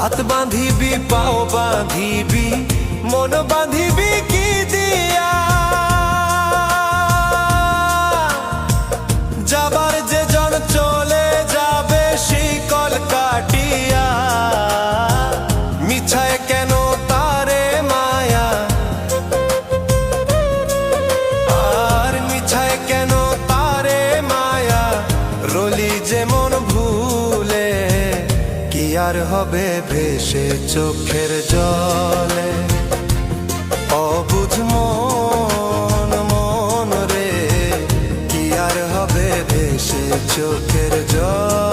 হাত বাঁধিবি পাও বাঁধিবি মন বাঁধিবি কি দিয়া যাবার যে জন চলে যাবে শিকল কাটিয়া মিছায় কেন তারে মায়া আর মিছায় কেন তারে মায়া রলি যেমন ভুলে কি আর হবে ভেসে চোখের জলে অবুঝ মন মন রে কি আর হবে ভেসে চোখের জলে